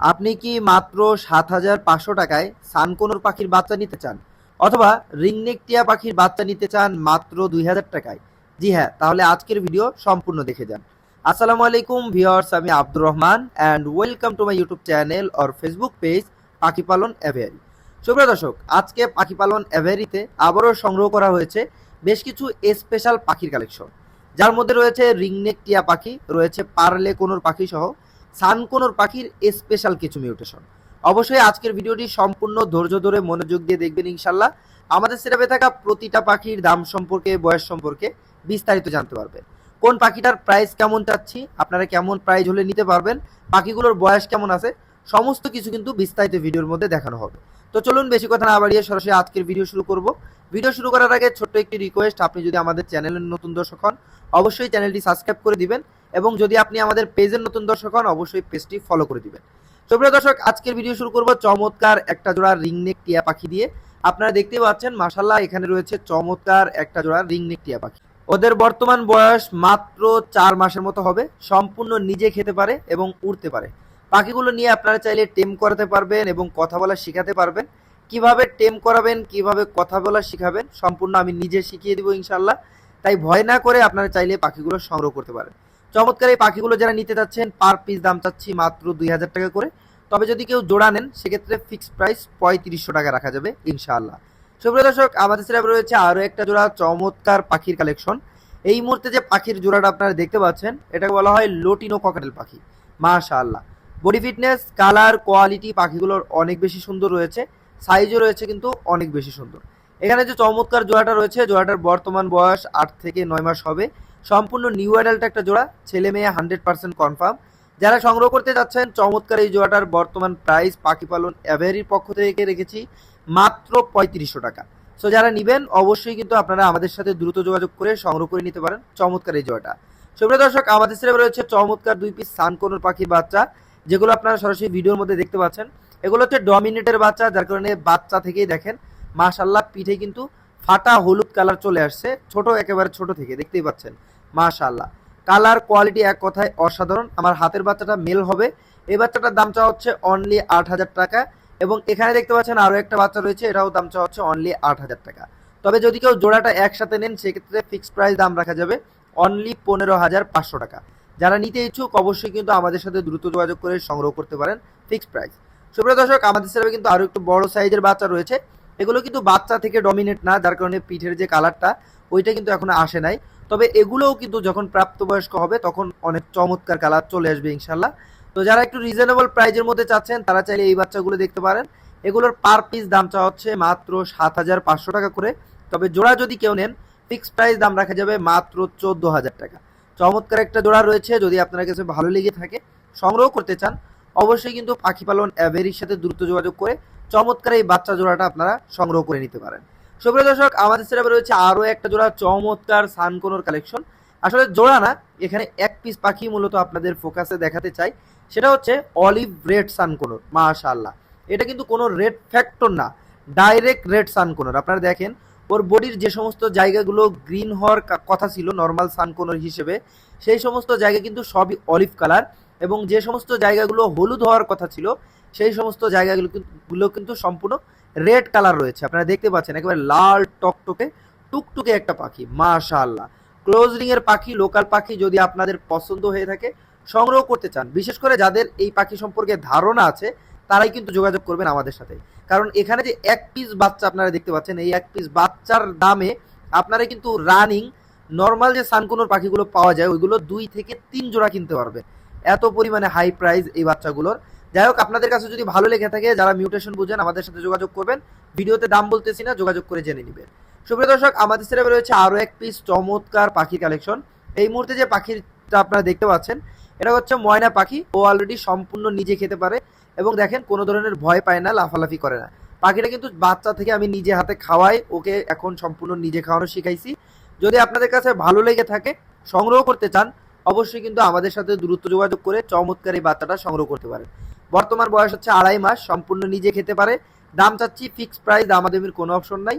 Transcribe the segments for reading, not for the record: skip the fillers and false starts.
আপনি কি মাত্র ৭,৫০০ টাকায় সানকোনোর পাখির বাচ্চা নিতে চান, অথবা রিংনেক টিয়া পাখির বাচ্চা নিতে চান মাত্র ২,০০০ টাকায়? জি হ্যাঁ, তাহলে আজকের ভিডিও সম্পূর্ণ দেখে যান। আসসালামু আলাইকুম ভিউয়ার্স, আমি Abdur Rahman and welcome to my YouTube channel or Facebook page পাখি পালন অ্যাভিয়ারি। সুপ্রিয় দর্শক, আজকে পাখি পালন অ্যাভিয়ারিতে আবারও সংগ্রহ করা হয়েছে বেশ কিছু স্পেশাল পাখির কালেকশন, যার মধ্যে রয়েছে রিংনেক টিয়া পাখি, রয়েছে পার্লে কোনোর পাখি সহ সানকোনোর পাখির স্পেশাল কিছু মিউটেশন। অবশ্যই আজকের ভিডিওটি সম্পূর্ণ ধৈর্য ধরে মনোযোগ দিয়ে দেখবেন ইনশাল্লাহ। আমাদের সেটআপে থাকা প্রতিটা পাখির দাম সম্পর্কে, বয়স সম্পর্কে বিস্তারিত জানতে পারবেন। কোন পাখিটার প্রাইস কেমন চাচ্ছি, আপনারা কেমন প্রাইস হলে নিতে পারবেন, পাখিগুলোর বয়স কেমন আছে, সমস্ত কিছু কিন্তু বিস্তারিত ভিডিওর মধ্যে দেখানো হবে। তো চলুন বেশি কথা না বাড়িয়ে সরাসরি আজকের ভিডিও শুরু করব। ভিডিও শুরু করার আগে ছোট্ট একটি রিকোয়েস্ট, আপনি যদি আমাদের চ্যানেলের নতুন দর্শক হন অবশ্যই চ্যানেলটি সাবস্ক্রাইব করে দিবেন, এবং যদি আপনি আমাদের পেজের নতুন দর্শক হন অবশ্যই পেজটি ফলো করে দিবেন। সুপ্রিয় দর্শক, আজকের ভিডিও শুরু করব চমৎকার একটা জোড়া রিংনেক টিয়া পাখি দিয়ে। আপনারা দেখতেই পাচ্ছেন মাশাআল্লাহ, এখানে রয়েছে চমৎকার একটা জোড়া রিংনেক টিয়া পাখি। ওদের বর্তমান বয়স মাত্র 4 মাসের মতো হবে। সম্পূর্ণ নিজে খেতে পারে এবং উড়তে পারে। পাখিগুলো নিয়ে আপনারা চাইলে টেম করাতে পারবেন এবং কথা বলা শেখাতে পারবেন। কিভাবে টেম করাবেন, কিভাবে কথা বলা শেখাবেন, সম্পূর্ণ আমি নিজে শিখিয়ে দিব ইনশাল্লাহ। তাই ভয় না করে আপনারা চাইলে পাখিগুলো সংগ্রহ করতে পারেন। চমৎকার এই পাখিগুলো যারা নিতে চাচ্ছেন, পার পিস দাম চাচ্ছি মাত্র ২,০০০ টাকা করে। তবে যদি কেউ জোড়া নেন সেক্ষেত্রে ফিক্সড প্রাইস ৩৫০০ টাকা রাখা যাবে ইনশাআল্লাহ। সুপ্রিয় দর্শক, আমাদের সেটআপে রয়েছে আরও একটা জোড়া চমৎকার পাখির কালেকশন। এই মুহূর্তে যে পাখির জোড়াটা আপনারা দেখতে পাচ্ছেন এটাকে বলা হয় লোটিনো ককাটেল পাখি। মাশাআল্লাহ, বডি ফিটনেস, কালার, কোয়ালিটি পাখিগুলোর অনেক বেশি সুন্দর রয়েছে। সাইজও রয়েছে কিন্তু অনেক বেশি সুন্দর। এখানে যে চমৎকার জোড়াটা রয়েছে, জোড়াটার বর্তমান বয়স ৮ থেকে ৯ মাস হবে। সম্পূর্ণ নিউ অ্যাডাল্ট একটা জোড়া, ছেলে মেয়ে 100% কনফার্ম। যারা সংগ্রহ করতে যাচ্ছেন চমৎকার এই জোড়াটার বর্তমান প্রাইস পাখি পালন অ্যাভিয়ারির পক্ষ থেকে রেখেছি মাত্র ৩৫০০ টাকা। সো যারা নেবেন অবশ্যই কিন্তু আপনারা আমাদের সাথে দ্রুত যোগাযোগ করে সংগ্রহ করে নিতে পারেন চমৎকার এই জোড়াটা। সুপ্রিয় দর্শক, আমাদের সেটআপে রয়েছে চমৎকার 2 পিস সানকোনোর পাখির বাচ্চা, যেগুলো আপনারা সরাসরি ভিডিওর মধ্যে দেখতে পাচ্ছেন। এগুলো হচ্ছে ডমিনেটের বাচ্চা, যার কারণে বাচ্চা থেকেই দেখেন মাশাআল্লাহ পিঠে কিন্তু ফাটা হলুদ কালার চলে আসছে, ছোট একেবারে ছোট থেকে দেখতেই পাচ্ছেন। মাশাআল্লাহ, কালার কোয়ালিটি এক কথায় অসাধারণ। আমার হাতের বাচ্চাটা মেল হবে। এই বাচ্চাটার দাম চাওয়া হচ্ছে অনলি ৮,০০০ টাকা, এবং এখানে দেখতে পাচ্ছেন আরও একটা বাচ্চা রয়েছে, এটাও দাম চাওয়া হচ্ছে অনলি ৮,০০০ টাকা। তবে যদি কেউ জোড়াটা একসাথে নেন সেক্ষেত্রে ফিক্সড প্রাইস দাম রাখা যাবে অনলি ১৫,৫০০ টাকা। যারা নিতে ইচ্ছুক অবশ্যই কিন্তু আমাদের সাথে দ্রুত যোগাযোগ করে সংগ্রহ করতে পারেন ফিক্সড প্রাইস। সুপ্রিয় দর্শক, আমাদের সেটআপে কিন্তু আরও একটু বড় সাইজের বাচ্চা রয়েছে। এগুলো কিন্তু বাচ্চা থেকে ডমিনেট না, যার কারণে পিঠের যে কালারটা ওইটা কিন্তু এখনো আসে নাই। তবে এগুলোও কিন্তু যখন প্রাপ্তবয়স্ক হবে তখন অনেক চমৎকার কালার চলে আসবে ইনশাল্লাহ। তো যারা একটু রিজনেবল প্রাইজের মধ্যে চাচ্ছেন তারা চাইলে এই বাচ্চাগুলো দেখতে পারেন। এগুলোর পার পিস দাম চাওয়া হচ্ছে মাত্র ৭,৫০০ টাকা করে। তবে জোড়া যদি কেউ নেন ফিক্সড প্রাইস দাম রাখা যাবে মাত্র ১৪,০০০ টাকা। চমৎকার একটা জোড়া রয়েছে, যদি আপনার কাছে ভালো লেগে থাকে সংগ্রহ করতে চান অবশ্যই কিন্তু পাখি পালন অ্যাভিয়ারির সাথে দ্রুত যোগাযোগ করে চমৎকার এই বাচ্চা জোড়াটা আপনারা সংগ্রহ করে নিতে পারেন। সুপ্রিয় দর্শক, আমাদের সেটআপে রয়েছে আরও একটা জোড়া চমৎকার সানকোনোর কালেকশন। আসলে জোড়া না, এখানে এক পিস পাখি মূলত আপনাদের ফোকাসে দেখাতে চাই, সেটা হচ্ছে অলিভ রেড সানকোনোর। মাশাআল্লাহ, এটা কিন্তু কোনো রেড ফ্যাক্টর না, ডাইরেক্ট রেড সানকোনোর। আপনারা দেখেন ওর বডির যে সমস্ত জায়গাগুলো গ্রিন হওয়ার কথা ছিল নর্মাল সানকোনোর হিসেবে, সেই সমস্ত জায়গা কিন্তু সবই অলিভ কালার, এবং যে সমস্ত জায়গাগুলো হলুদ হওয়ার কথা ছিল সেই সমস্ত জায়গাগুলো কিন্তু সম্পূর্ণ রেড কালার রয়েছে। আপনারা দেখতে পাচ্ছেন একেবারে লাল টকটকে টুকটুকে একটা পাখি। মাশাআল্লাহ, ক্লোজ রিং এর পাখি, লোকাল পাখি যদি আপনাদের পছন্দ হয়ে থাকে সংগ্রহ করতে চান, বিশেষ করে যাদের এই পাখি সম্পর্কে ধারণা আছে তারাই কিন্তু যোগাযোগ করবেন আমাদের সাথে। কারণ এখানে যে এক পিস বাচ্চা আপনারা দেখতে পাচ্ছেন, এই এক পিস বাচ্চার দামে আপনারা কিন্তু রানিং নর্মাল যে সানকোনোর পাখিগুলো পাওয়া যায় ওইগুলো 2 থেকে 3 জোড়া কিনতে পারবেন। এত পরিমাণে হাই প্রাইস এই বাচ্চাগুলোর। যাই হোক, আপনাদের কাছে যদি ভালো লেগে থাকে, যারা মিউটেশন বুঝেন আমাদের সাথে যোগাযোগ করবেন। ভিডিওতে দাম বলতেছি না, যোগাযোগ করে জেনে নেবেন। সুপ্রিয় দর্শক, আমাদের সেটআপে রয়েছে আরও এক পিস চমৎকার পাখির কালেকশন। এই মুহূর্তে যে পাখিটা আপনারা দেখতে পাচ্ছেন এটা হচ্ছে ময়না পাখি। ও অলরেডি সম্পূর্ণ নিজে খেতে পারে, এবং দেখেন কোনো ধরনের ভয় পায় না, লাফালাফি করে না। পাখিটা কিন্তু বাচ্চা থেকে আমি নিজে হাতে খাওয়াই, ওকে এখন সম্পূর্ণ নিজে খাওয়ানো শিখাইছি। যদি আপনাদের কাছে ভালো লেগে থাকে সংগ্রহ করতে চান অবশ্যই কিন্তু আমাদের সাথে দ্রুত যোগাযোগ করে চমৎকার এই বাচ্চাটা সংগ্রহ করতে পারেন। বর্তমান বয়স হচ্ছে ২.৫ মাস, সম্পূর্ণ নিজে খেতে পারে। দাম চাচ্ছি ফিক্সড প্রাইস, দামাদামির কোনো অপশন নাই,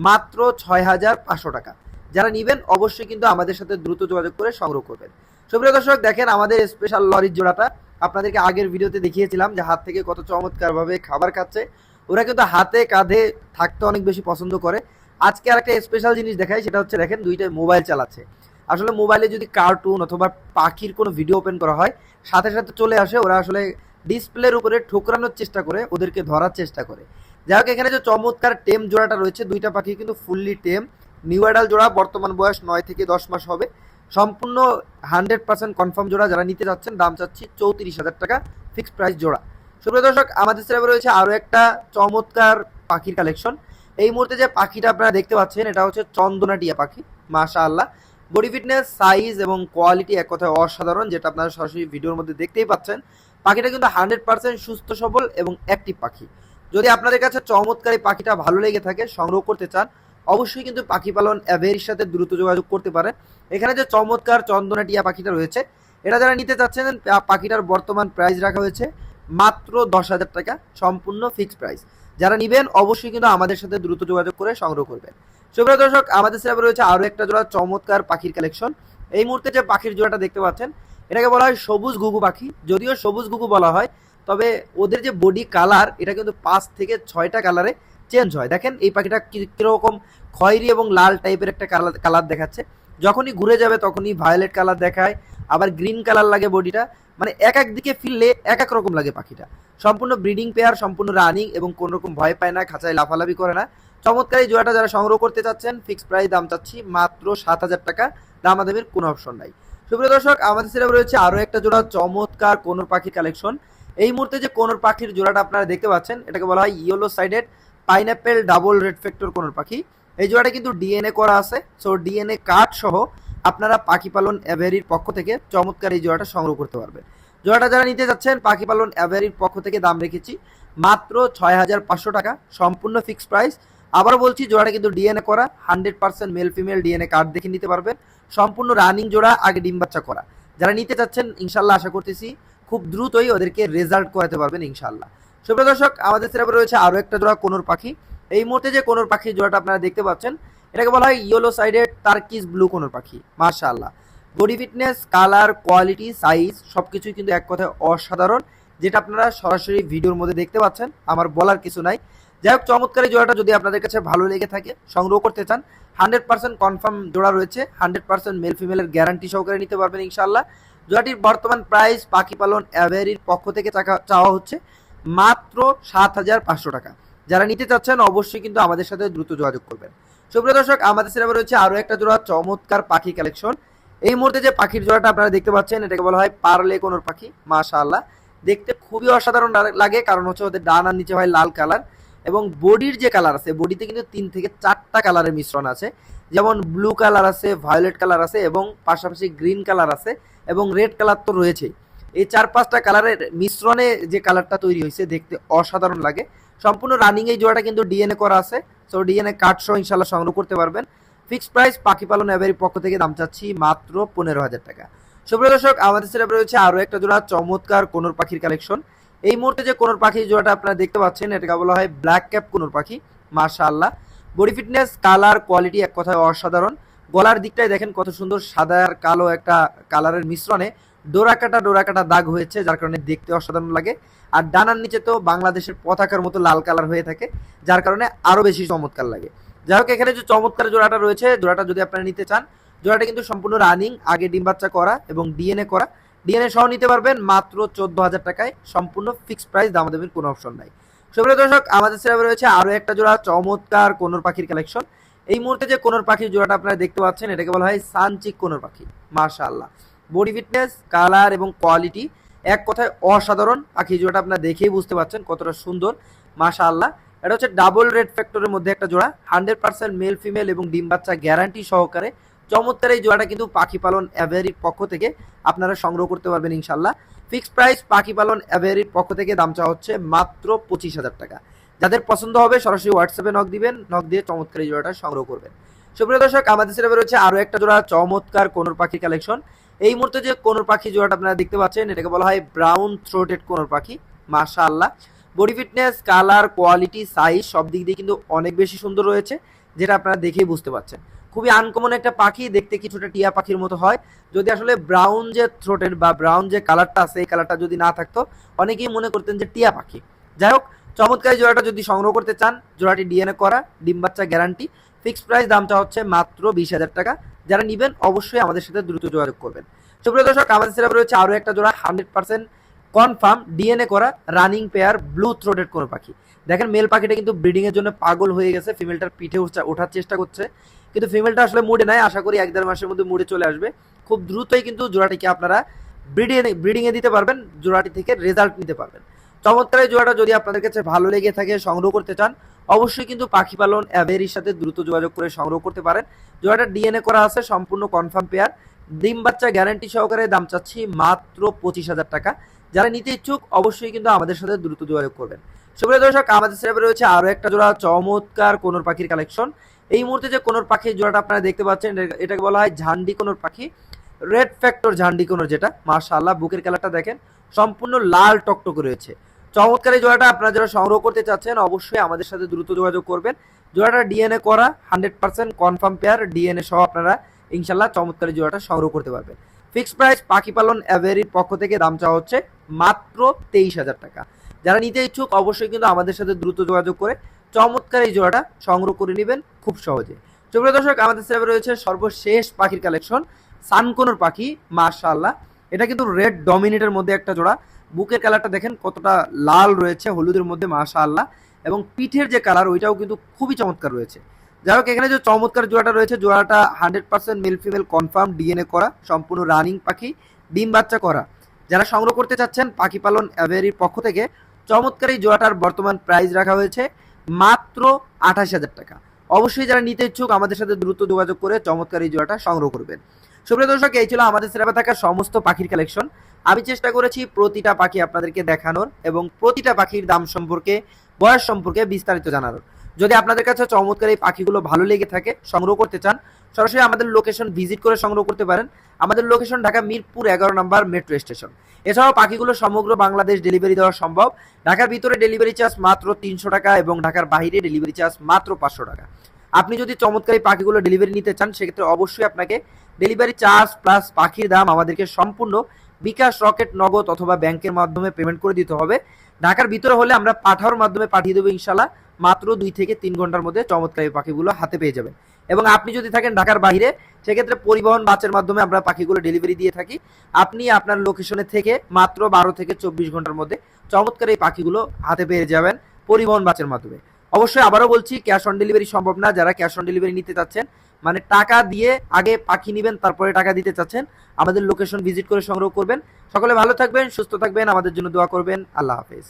মাত্র ৬,৫০০ টাকা। যারা নেবেন অবশ্যই কিন্তু আমাদের সাথে দ্রুত যোগাযোগ করে সংগ্রহ করবেন। সুপ্রিয় দর্শক, দেখেন আমাদের স্পেশাল লরির জোড়াটা আপনাদেরকে আগের ভিডিওতে দেখিয়েছিলাম যে হাত থেকে কত চমৎকারভাবে খাবার খাচ্ছে। ওরা কিন্তু হাতে কাঁধে থাকতে অনেক বেশি পছন্দ করে। আজকে আর একটা স্পেশাল জিনিস দেখাই, সেটা হচ্ছে দেখেন দুইটা মোবাইল চালাচ্ছে। আসলে মোবাইলে যদি কার্টুন অথবা পাখির কোনো ভিডিও ওপেন করা হয়, সাথে সাথে চলে আসে, ওরা আসলে ডিসপ্লের উপরে ঠোকরানোর চেষ্টা করে, ওদেরকে ধরার চেষ্টা করে। যাই হোক, এখানে যে চমৎকার টেম জোড়াটা রয়েছে, দুইটা পাখি কিন্তু ফুললি টেম, নিউ অ্যাডাল জোড়া, বর্তমান বয়স 9 থেকে 10 মাস হবে, সম্পূর্ণ 100% কনফার্ম জোড়া। যারা নিতে যাচ্ছেন দাম চাচ্ছি 34,000 টাকা ফিক্সড প্রাইস জোড়া। সুপ্রিয় দর্শক, আমাদের সেরাবে রয়েছে আরও একটা চমৎকার পাখির কালেকশন। এই মুহূর্তে যে পাখিটা আপনারা দেখতে পাচ্ছেন এটা হচ্ছে চন্দনা টিয়া পাখি। মাশাআল্লাহ, বডি ফিটনেস, সাইজ এবং কোয়ালিটি এক কথায় অসাধারণ, যেটা আপনারা সরাসরি ভিডিওর মধ্যে দেখতেই পাচ্ছেন। পাখিটা কিন্তু 100% সুস্থ সবল এবং অ্যাক্টিভ পাখি। যদি আপনাদের কাছে চমৎকার এই পাখিটা ভালো লেগে থাকে, সংগ্রহ করতে চান, অবশ্যই কিন্তু পাখি পালন অ্যাভেরির সাথে দ্রুত যোগাযোগ করতে পারেন। এখানে যে চমৎকার চন্দনা টিয়া পাখিটা রয়েছে, এটা যারা নিতে চাচ্ছেন, পাখিটার বর্তমান প্রাইস রাখা হয়েছে মাত্র 10,000 টাকা, সম্পূর্ণ ফিক্সড প্রাইস। যারা নেবেন অবশ্যই কিন্তু আমাদের সাথে দ্রুত যোগাযোগ করে সংগ্রহ করবেন। সুপ্রিয় দর্শক, আমাদের সেরাবে রয়েছে আরও একটা জোড়া চমৎকার পাখির কালেকশন। এই মুহূর্তে যে পাখির জোড়াটা দেখতে পাচ্ছেন, এটাকে বলা হয় সবুজ ঘুঘু পাখি। যদিও সবুজ ঘুঘু বলা হয়, তবে ওদের যে বডি কালার, এটা কিন্তু 5 থেকে 6টা কালারে চেঞ্জ হয়। দেখেন এই পাখিটা কীরকম খয়েরি এবং লাল টাইপের একটা কালার দেখাচ্ছে। যখনই ঘুরে যাবে তখনই ভায়োলেট কালার দেখায়, আবার গ্রিন কালার লাগে বডিটা। মানে এক এক দিকে ফিরলে এক এক রকম লাগে পাখিটা। সম্পূর্ণ ব্রিডিং পেয়ার, সম্পূর্ণ রানিং এবং কোনো রকম ভয় পায় না, খাঁচায় লাফালাফি করে না। চমৎকার এই জোড়াটা যারা সংগ্রহ করতে চাচ্ছেন, ফিক্সড প্রাইস দাম চাচ্ছি মাত্র 7,000 টাকা, দামাদামির কোনো অপশন নাই। সুপ্রিয় দর্শক, আমাদের সেটা রয়েছে আরও একটা জোড়া চমৎকার কোনোর পাখির কালেকশন। এই মুহূর্তে যে কোনোর পাখির জোড়াটা আপনারা দেখতে পাচ্ছেন, এটাকে বলা হয় yellow sided pineapple double red factor conure পাখি। এই জোড়াটা কিন্তু ডিএনএ করা আছে, সো ডিএনএ কার্ড সহ আপনারা পাখি পালন অ্যাভেরির পক্ষ থেকে চমৎকার এই জোড়াটা সংগ্রহ করতে পারবেন। জোড়াটা যারা নিতে যাচ্ছেন, পাখি পালন অ্যাভেরির পক্ষ থেকে দাম রেখেছি মাত্র 6,500 টাকা, সম্পূর্ণ ফিক্সড প্রাইস। আবার বলছি, জোড়াটা কিন্তু ডিএনএ করা, 100% মেল ফিমেল ডিএনএ কার্ড দেখে নিতে পারবেন। সম্পূর্ণ রানিং জোড়া, আগে ডিম বাচ্চা করা। যারা নিতে চাচ্ছেন, ইনশাল্লাহ আশা করতেছি খুব দ্রুতই ওদেরকে রেজাল্ট করাতে পারবেন ইনশাল্লাহ। সুপ্রিয় দর্শক, আমাদের সেরাবে রয়েছে আরও একটা জোড়া কোনোর পাখি। এই মুহূর্তে যে কোনোর পাখির জোড়াটা আপনারা দেখতে পাচ্ছেন, এটাকে বলা হয় ইয়েলো সাইডেড টার্কিস ব্লু কোনোর পাখি। মাশাআল্লাহ, body fitness, colour, quality, size সবকিছুই কিন্তু এক কথায় অসাধারণ, যেটা আপনারা সরাসরি ভিডিওর মধ্যে দেখতে পাচ্ছেন। আমার বলার কিছু নাই। যাই হোক, চমৎকার এই জোড়াটা যদি আপনাদের কাছে ভালো লেগে থাকে, সংগ্রহ করতে চান, 100% কনফার্ম জোড়া রয়েছে, 100% মেল ফিমেলের গ্যারান্টি সহকারে নিতে পারবেন ইনশাল্লাহ। জোড়াটির বর্তমান প্রাইস পাখি পালন অ্যাভেরির পক্ষ থেকে চাওয়া হচ্ছে মাত্র 7,500 টাকা। যারা নিতে চাচ্ছেন অবশ্যই কিন্তু আমাদের সাথে দ্রুত যোগাযোগ করবেন। সুপ্রিয় দর্শক, আমাদের সেরাবে রয়েছে আরও একটা জোড়া চমৎকার পাখি কালেকশন। এই মুহূর্তে যে পাখির জোড়াটা আপনারা দেখতে পাচ্ছেন, এটাকে বলা হয় পার্লে কোনোর পাখি। মাশাআল্লাহ, দেখতে খুবই অসাধারণ লাগে, কারণ হচ্ছে ওদের ডান আর নিচে হয় লাল কালার, এবং বডির যে কালার আছে, বডিতে কিন্তু 3 থেকে 4টা কালারের মিশ্রণ আছে। যেমন ব্লু কালার আছে, ভায়োলেট কালার আছে, এবং পাশাপাশি গ্রিন কালার আছে, এবং রেড কালার তো রয়েছেই। এই 4-5টা কালারের মিশ্রণে যে কালারটা তৈরি হয়েছে, দেখতে অসাধারণ লাগে। সম্পূর্ণ রানিং এই জোড়াটা কিন্তু ডিএনএ করা আছে, সো ডিএনএ কার্ড সহ ইনশাল্লাহ সংগ্রহ করতে পারবেন। ফিক্সড প্রাইস পাখি পালন অ্যাভেরির পক্ষ থেকে দাম চাচ্ছি মাত্র 15,000 টাকা। সুপ্রিয় দর্শক, আমাদের সেটা রয়েছে আরও একটা জোড়া চমৎকার কোনোর পাখির কালেকশন। এই মুহূর্তে যে কোনোর পাখির জোড়াটা আপনারা দেখতে পাচ্ছেন, এটাকে বলা হয় ব্ল্যাক ক্যাপ কোনোর পাখি। মাশাআল্লাহ, বডি ফিটনেস, কালার, কোয়ালিটি এক কথায় অসাধারণ। গলার দিকটাই দেখেন কত সুন্দর, সাদা আর কালো একটা কালারের মিশ্রণে ডোরাকাটা দাগ হয়েছে, যার কারণে দেখতে অসাধারণ লাগে। আর ডানার নিচে তো বাংলাদেশের পতাকার মতো লাল কালার হয়ে থাকে, যার কারণে আরও বেশি চমৎকার লাগে। যাই হোক, এখানে যে চমৎকার জোড়াটা রয়েছে, জোড়াটা যদি আপনারা নিতে চান, জোড়াটা কিন্তু সম্পূর্ণ রানিং, আগে ডিম বাচ্চা করা এবং ডিএনএ করা। ডিএনএ সহ নিতে পারবেন মাত্র 14,000 টাকায়, সম্পূর্ণ ফিক্সড প্রাইস, দামাদামির কোনো অপশন নাই। সুপ্রিয় দর্শক, আমাদের সেরাবে রয়েছে আরও একটা জোড়া চমৎকার কোনোর পাখির কালেকশন। এই মুহূর্তে যে কোনোর পাখির জোড়াটা আপনারা দেখতে পাচ্ছেন, এটাকে বলা হয় সানচিক কোনোর পাখি। মাশাআল্লাহ, বডি ফিটনেস, কালার এবং কোয়ালিটি এক কথায় অসাধারণ। পাখি জোড়াটা আপনারা দেখেই বুঝতে পারছেন কতটা সুন্দর। মাশাআল্লাহ, এটা হচ্ছে ডাবল রেড ফ্যাক্টরের মধ্যে একটা জোড়া, 100% মেল ফিমেল এবং ডিম বাচ্চা গ্যারান্টি সহকারে। চমৎকার এই জোড়াটা কিন্তু পাখি পালন অ্যাভেরির পক্ষ থেকে আপনারা সংগ্রহ করতে পারবেন ইনশাল্লাহ। ফিক্সড প্রাইস পাখি পালন অ্যাভেরির পক্ষ থেকে দাম চাওয়া হচ্ছে মাত্র 25,000 টাকা। যাদের পছন্দ হবে সরাসরি হোয়াটসঅ্যাপে নক দিবেন, নক দিয়ে চমৎকার এই জোড়াটা সংগ্রহ করবেন। সুপ্রিয় দর্শক, আমাদের সেটা রয়েছে আরও একটা জোড়া চমৎকার কোনোর পাখির কালেকশন। এই মুহূর্তে যে কোনোর পাখি জোড়াটা আপনারা দেখতে পাচ্ছেন, এটাকে বলা হয় ব্রাউন থ্রোটেড কোনোর পাখি। মাশাআল্লাহ, body fitness, colour, quality, size সব দিক দিয়ে কিন্তু অনেক বেশি সুন্দর রয়েছে, যেটা আপনারা দেখেই বুঝতে পারছেন। খুবই আনকমন একটা পাখি, দেখতে কিছুটা টিয়া পাখির মতো হয়। যদি আসলে ব্রাউন যে থ্রোটের বা ব্রাউন যে কালারটা আছে এই কালারটা যদি না থাকতো অনেকেই মনে করতেন যে টিয়া পাখি। যাই হোক, চমৎকার জোড়াটা যদি সংগ্রহ করতে চান, জোড়াটি ডিএনএ করা, ডিম বাচ্চা গ্যারান্টি, ফিক্সড প্রাইস, দামটা হচ্ছে মাত্র 20,000 টাকা। যারা নেবেন অবশ্যই আমাদের সাথে দ্রুত যোগাযোগ করবেন। সুপ্রিয় দর্শক, আমাদের সেটা রয়েছে আরও একটা জোড়া 100% কনফার্ম ডিএনএ করা রানিং পেয়ার ব্লু থ্রোটেড কোনো পাখি। দেখেন মেল পাখিটা কিন্তু ব্রিডিং এর জন্য পাগল হয়ে গেছে, ফিমেলটার পিঠে ওঠার চেষ্টা করছে, কিন্তু ফিমেলটা আসলে মুডে নাই। আশা করি 1-1.5 মাসের মধ্যে মুডে চলে আসবে। খুব দ্রুতই কিন্তু জোড়াটিকে আপনারা ব্রিডিংয়ে দিতে পারবেন, জোড়াটি থেকে রেজাল্ট নিতে পারবেন। চমৎকার এই জোড়াটা যদি আপনাদের কাছে ভালো লেগে থাকে, সংগ্রহ করতে চান, অবশ্যই কিন্তু পাখি পালন অ্যাভেরির সাথে দ্রুত যোগাযোগ করে সংগ্রহ করতে পারেন। জোড়াটা ডিএনএ করা আছে, সম্পূর্ণ কনফার্ম পেয়ার, ডিম বাচ্চা গ্যারান্টি সহকারে, দাম চাচ্ছি মাত্র 25,000 টাকা। যারা নিতে ইচ্ছুক অবশ্যই কিন্তু আমাদের সাথে দ্রুত যোগাযোগ করবেন। সুপ্রিয় দর্শক, আমাদের সেটা রয়েছে আরও একটা জোড়া চমৎকার কোনোর পাখির কালেকশন। এই মুহূর্তে যে কোনোর পাখির জোড়াটা আপনারা দেখতে পাচ্ছেন, এটাকে বলা হয় ঝান্ডি কোনোর পাখি, রেড ফ্যাক্টর ঝান্ডি কোনোর, যেটা মাশাআল্লাহ বুকের কালারটা দেখেন সম্পূর্ণ লাল টকটকে রয়েছে। চমৎকার এই জোড়াটা আপনারা যারা সংগ্রহ করতে চাচ্ছেন অবশ্যই আমাদের সাথে দ্রুত যোগাযোগ করবেন। জোড়াটা ডিএনএ করা 100% কনফার্ম পেয়ার, ডিএনএ সহ আপনারা ইনশাল্লাহ চমৎকার এই জোড়াটা সংগ্রহ করতে পারবেন। ফিক্সড প্রাইস পাখি পালন অ্যাভেরির পক্ষ থেকে দাম চাওয়া হচ্ছে মাত্র 23,000 টাকা। যারা নিতে ইচ্ছুক অবশ্যই কিন্তু আমাদের সাথে দ্রুত যোগাযোগ করে চমৎকার এই জোড়াটা সংগ্রহ করে নেবেন খুব সহজে। সুপ্রিয় দর্শক, আমাদের সেবা রয়েছে সর্বশেষ পাখির কালেকশন, সানকোনোর পাখি। মাশাআল্লাহ, এটা কিন্তু রেড ডমিনেটের মধ্যে একটা জোড়া। বুকের কালারটা দেখেন কতটা লাল রয়েছে হলুদের মধ্যে, মাশাআল্লাহ, এবং পিঠের যে কালার ওইটাও কিন্তু খুবই চমৎকার রয়েছে। যাই হোক, এখানে যে চমৎকার জোড়াটা রয়েছে, জোড়াটা 100% মেল ফিমেল কনফার্ম ডিএনএ করা, সম্পূর্ণ রানিং পাখি, ডিম বাচ্চা করা। যারা সংগ্রহ করতে চাচ্ছেন পাখি পালন অ্যাভেরির পক্ষ থেকে চমৎকার এই জোড়াটার বর্তমান প্রাইস রাখা হয়েছে মাত্র 28,000 টাকা। অবশ্যই যারা নিতে ইচ্ছুক আমাদের সাথে দ্রুত যোগাযোগ করে চমৎকার এই জোড়াটা সংগ্রহ করবেন। সুপ্রিয় দর্শক, এই ছিল আমাদের সেরাপে থাকা সমস্ত পাখির কালেকশন। আমি চেষ্টা করেছি প্রতিটা পাখি আপনাদেরকে দেখানোর এবং প্রতিটা পাখির দাম সম্পর্কে, বয়স সম্পর্কে বিস্তারিত জানানোর। যদি আপনাদের কাছে চমৎকার এই পাখিগুলো ভালো লেগে থাকে, সংগ্রহ করতে চান, সরাসরি আমাদের লোকেশন ভিজিট করে সংগ্রহ করতে পারেন। আমাদের লোকেশন ঢাকা মিরপুর 11 নম্বর মেট্রো স্টেশন। এছাড়াও পাখিগুলো সমগ্র বাংলাদেশ ডেলিভারি দেওয়া সম্ভব। ঢাকার ভিতরে ডেলিভারি চার্জ মাত্র 300 টাকা এবং ঢাকার বাইরে ডেলিভারি চার্জ মাত্র 500 টাকা। আপনি যদি চমৎকার এই পাখিগুলো ডেলিভারি নিতে চান, সেক্ষেত্রে অবশ্যই আপনাকে ডেলিভারি চার্জ প্লাস পাখির দাম আমাদেরকে সম্পূর্ণ বিকাশ, রকেট, নগদ অথবা ব্যাংকের মাধ্যমে পেমেন্ট করে দিতে হবে। ঢাকার ভিতরে হলে আমরা পাঠাওয়ার মাধ্যমে পাঠিয়ে দেবো ইনশাল্লাহ। মাত্র 2 থেকে 3 ঘন্টার মধ্যে চমৎকার এই পাখিগুলো হাতে পেয়ে যাবেন। এবং আপনি যদি থাকেন ঢাকার বাইরে, সেক্ষেত্রে পরিবহন বাসের মাধ্যমে আমরা পাখিগুলো ডেলিভারি দিয়ে থাকি। আপনি আপনার লোকেশনে থেকে মাত্র 12 থেকে 24 ঘন্টার মধ্যে চমৎকার এই পাখিগুলো হাতে পেয়ে যাবেন পরিবহন বাসের মাধ্যমে। অবশ্যই আবারও বলছি, ক্যাশ অন ডেলিভারি সম্ভব না। যারা ক্যাশ অন ডেলিভারি নিতে চাচ্ছেন, মানে টাকা দিয়ে আগে পাখি নেবেন তারপরে টাকা দিতে চাচ্ছেন, আমাদের লোকেশন ভিজিট করে সংগ্রহ করবেন। সকলে ভালো থাকবেন, সুস্থ থাকবেন, আমাদের জন্য দোয়া করবেন। আল্লাহ হাফেজ।